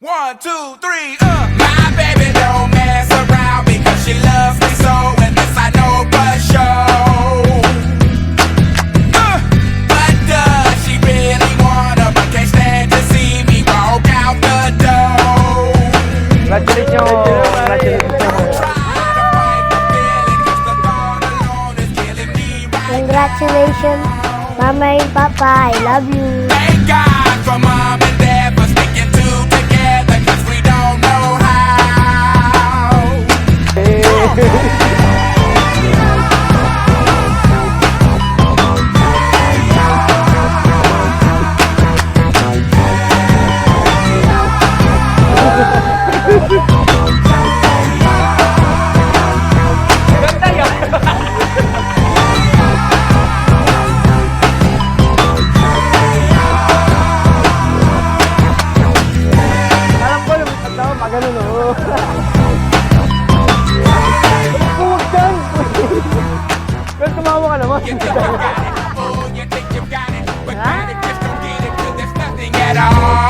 1, 2, 3, My baby don't mess around because she loves me so, and this I know for sure. But does she really wanna, but can't stand to see me walk out the door? Congratulations, Mama and Papa. I love you. Thank God for Mom and Dad for sticking two together, cause we don't know how. You think you got it, oh, you think you got it, but kinda just don't get it, 'cause there's nothing at all.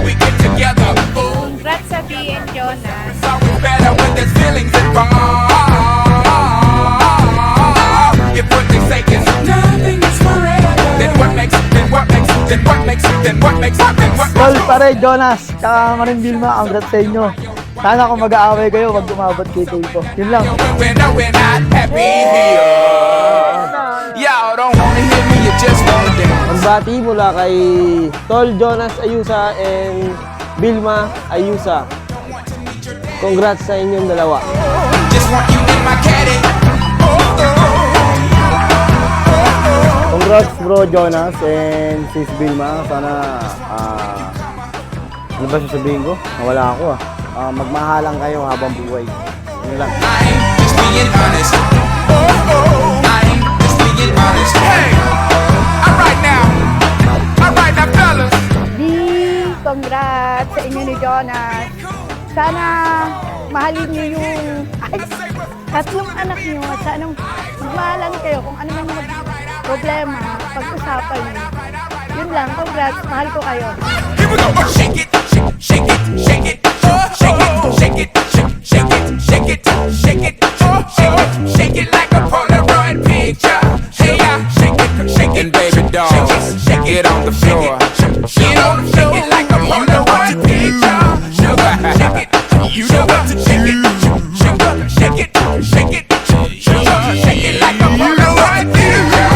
We get together, oh. Congrats sa B and Jonas. It's always better when there's feelings involved. If what they say is nothing is forever, then what makes Tol, pare, Jonas, tsaka Maring Vilma, ang sa inyo. Sana kung mag-aaway kayo, wag umabot kay Tito. Yun lang. we're not happy here. Y'all don't wanna hear me, you just wanna dance. Magbati mula kay Tol Jonas Ayusa and Vilma Ayusa. Congrats sa inyong dalawa. Just want you in my caddy. Congrats bro Jonas and sis Vilma. Sana, ano ba sasabihin ko? Nawala ako magmahalang kayo habang buhay. Yun lang. I ain't just being honest. I ain't just being honest. Hey, alright now, fellas. Congrats sa inyo ni Jonas. Sana mahalin niyo yung tatlong anak niyo at sana magmahalan kayo kung ano man yung problema, pag-usapan niyo. Yun lang, congrats, mahal ko kayo. Here we go. Shake it, shake it, shake it, shake it, shake it, shake it, shake it, shake it, shake it, shake it like a Polaroid picture. Hey, shake it, baby doll. Shake it on the floor. Shake it like a Polaroid picture. Sugar, shake it, you know what to shake it, sugar, shake it, shake it, sugar, shake it like a Polaroid picture.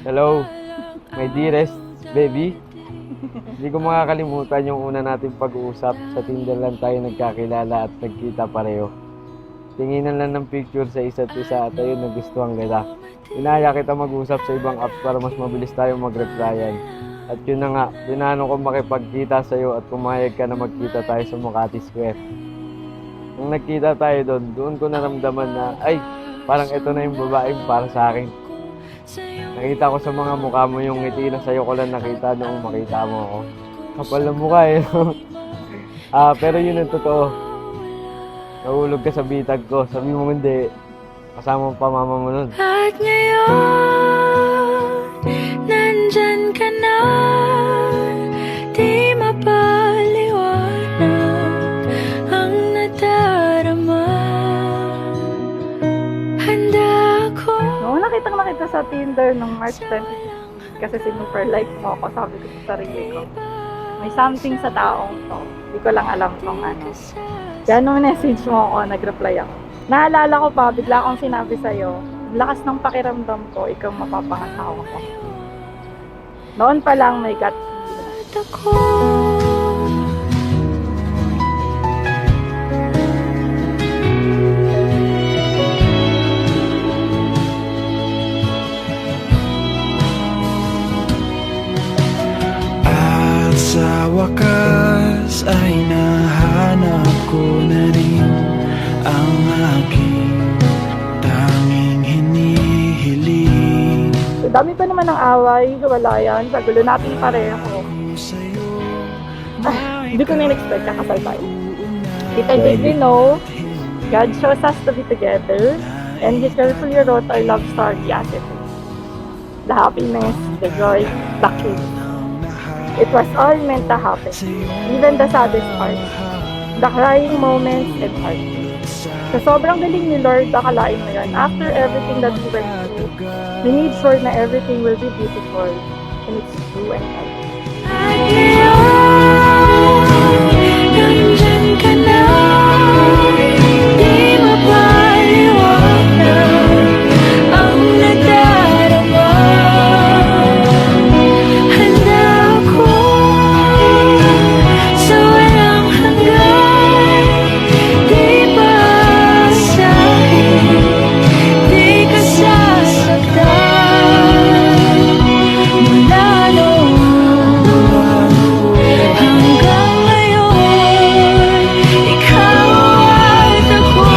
Hello, my dearest baby. Hindi ko makakalimutan yung una nating pag-uusap. Sa Tinder lang tayo nagkakilala at nagkita pareho. Tinginan lang ng picture sa isa't isa at ayun, nagustuhan kita. Inaya kita mag-usap sa ibang apps para mas mabilis tayo mag-replyan. At yun na nga, pinano ko makipagkita sa'yo at pumayag ka na magkita tayo sa Makati Square. Nung nagkita tayo doon ko naramdaman na, ay, parang ito na yung babaeng para sa akin. Nakita ko sa mga mukha mo yung ngiti na sa'yo ko lang nakita noong makita mo ako. Kapal na mukha eh. Pero yun ang totoo. Nahulog ka sa bitag ko. Sabi mo hindi. Kasama pa mama mo nun. At ngayon, nandyan ka na. Di mapaliwanag ang nadarama. Handa ako. Noong nakita sa Tinder nung March 20, kasi sinupper like mo ako, sabi ko sa sarili ko, may something sa taong to. Hindi ko lang alam kung ano. Kaya nung message mo ako, nag-reply ako. Naalala ko pa, bigla akong sinabi sa'yo, lakas ng pakiramdam ko, ikaw mapapangasawa ko. Noon pa lang may gut feeling. dami pa naman ng away, hiwalayan, sa gulo natin pareho. Hindi ko na in-expect kakasal tayo. Little did we know, God chose us to be together, and He carefully wrote our love story as it is. The happiness, the joy, the kiss. It was all meant to happen. Even the saddest parts, the crying moments and heartbreaks. Sa sobrang galing ni Lord, akalain mo yun, after everything that we went through, we need sure na everything will be beautiful, and it's true and right. At ngayon, nandyan ka na. Di mapaliwanag ang nadarama. Handa ako sa walang hanggan. Di pa asahin, di ka sasaktan. Mula noon hanggang ngayon, ikaw at ako.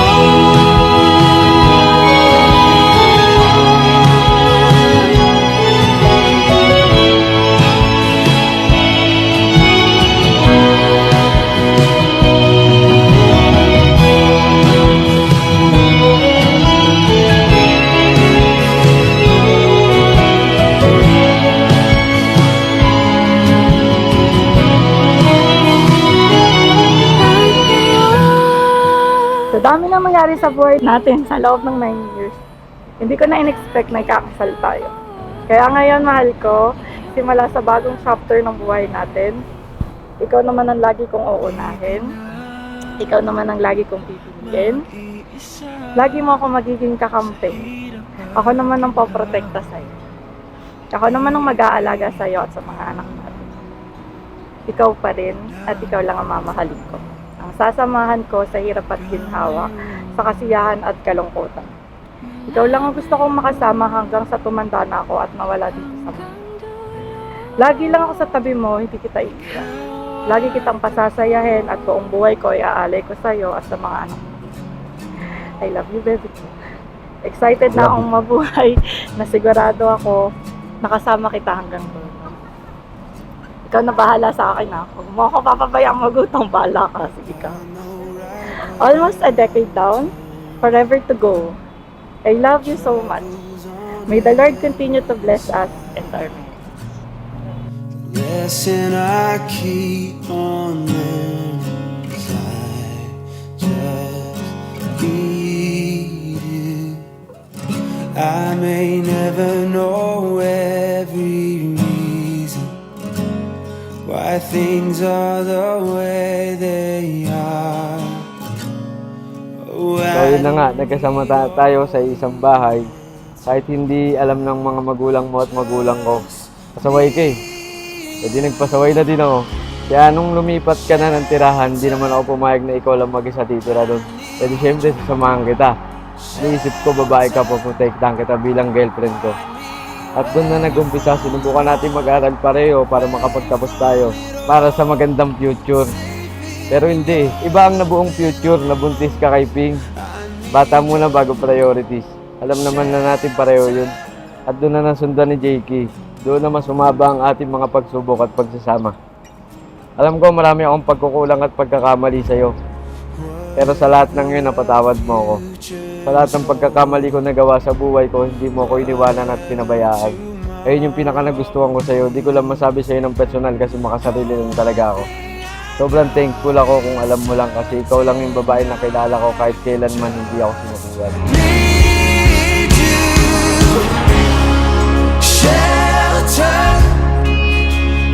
Sa dami na mangyari sa buhay natin sa loob ng 9 years, hindi ko na in-expect na ikakasal tayo. Kaya ngayon, mahal ko, simula sa bagong chapter ng buhay natin, ikaw naman ang lagi kong uunahin, ikaw naman ang lagi kong pipiliin, lagi mo ako magiging kakampi, ako naman ang poprotekta sa'yo, ako naman ang mag-aalaga sa'yo at sa mga anak natin. Ikaw pa rin at ikaw lang ang mamahalin ko. Ang sasamahan ko sa hirap at ginhawa, sa kasiyahan at kalungkutan. Ikaw lang ang gusto kong makasama hanggang sa tumanda na ako at mawala dito sa mundo. Lagi lang ako sa tabi mo, hindi kita iiwan. Lagi kitang pasasayahin at buong buhay ko iaalay ko sa iyo at sa mga anak mo. I love you, baby. Excited na akong mabuhay na sigurado ako nakasama kita hanggang dulo. Ikaw na bahala sa akin ha. Huwag mo ako papabayang magutong, bahala ka. Sige ka. Almost a decade down, forever to go. I love you so much. May the Lord continue to bless us and our marriage. Lesson I keep on learning is I just need you. I may never know every reason why things are the way they are. Oh, So yun na nga, nagkasama tayo sa isang bahay. Kahit hindi alam ng mga magulang mo at magulang ko, pasaway ka eh. Jadi nagpasaway na din ako. Kaya nung lumipat ka na ng tirahan, di naman ako pumayag na ikaw lang mag-isa titira doon. Jadi syempre sasamahan kita. Naisip ko, babae ka, paprotektahan kita bilang girlfriend ko. At doon na nag-umpisa, sinubukan natin mag-aral pareho para makapagtapos tayo. Para sa magandang future. Pero hindi, iba ang nabuong future, nabuntis ka kay Ping. Bata muna bago priorities. Alam naman na natin pareho yun. At doon na nasundan ni JK. Doon na mas umaba ang ating mga pagsubok at pagsasama. Alam ko marami akong pagkukulang at pagkakamali sa'yo. Pero sa lahat ng yun, napatawad mo ako. Sa lahat ng pagkakamali ko nagawa sa buhay ko, hindi mo ako iniwanan at pinabayaan. Ayun yung pinaka nagustuhan ko sa'yo. Di ko lang masabi sa'yo ng personal kasi makasarili lang talaga ako. Sobrang thankful ako kung alam mo lang kasi ikaw lang yung babae na kilala ko kahit kailanman hindi ako sinukuhan. Shelter,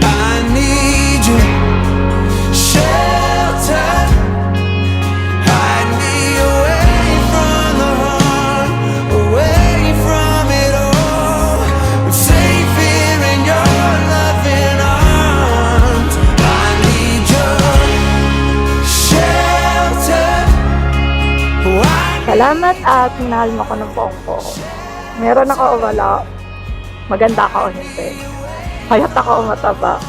I need you. Shelter, hide me away from the harm, away from it all. I'm safe here in your loving arms. I need your shelter. Salamat at minahal mo ko ng buong buo. Meron ako o wala, maganda ka o hindi. Payat ako o mataba,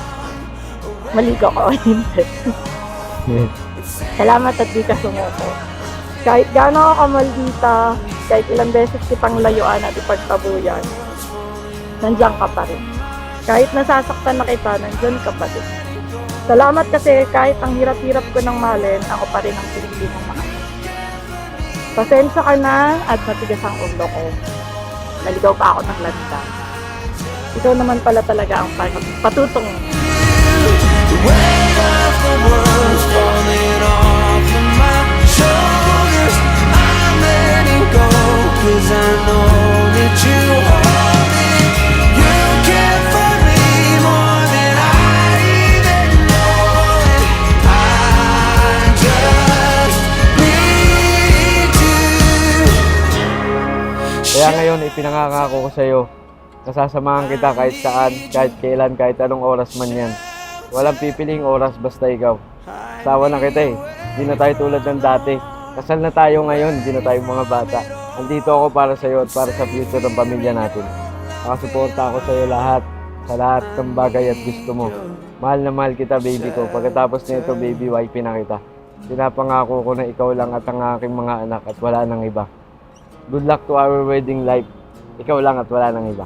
maligo ka o hindi. Salamat at di ka sumuko. Kahit gaano ako kamaldita, kahit ilang beses kitang layuan at ipagtabuyan, nandiyan ka pa rin. Kahit nasasaktan na kita, nandiyan ka pa rin. Salamat kasi kahit ang hirap-hirap ko ng mahalin, ako pa rin ang pinili ng mga. Pasensya ka na at matigas ang ulo ko. Naligaw pa ako ng lanta. Ikaw naman pala talaga ang patutong. The weight of the world's falling off of my shoulders. I'm letting go, 'cause I know that you hold me. You care for me more than I even know, and I just need you. Kaya ngayon, ipinangangako ko sa iyo, nasasamahan kita kahit saan, kahit kailan, kahit anong oras man yan. Walang pipiling oras basta ikaw. Sawa na kita eh. Hindi na tayo tulad ng dati. Kasal na tayo ngayon, hindi na tayo mga bata. Andito ako para sa iyo at para sa future ng pamilya natin. Nakasuporta ako sa iyo lahat, sa lahat ng bagay at gusto mo. Mahal na mahal kita, baby ko. Pagkatapos nito, baby, wifey na kita. Pinapangako ko na ikaw lang at ang aking mga anak at wala nang iba. Good luck to our wedding life. Ikaw lang at wala nang iba.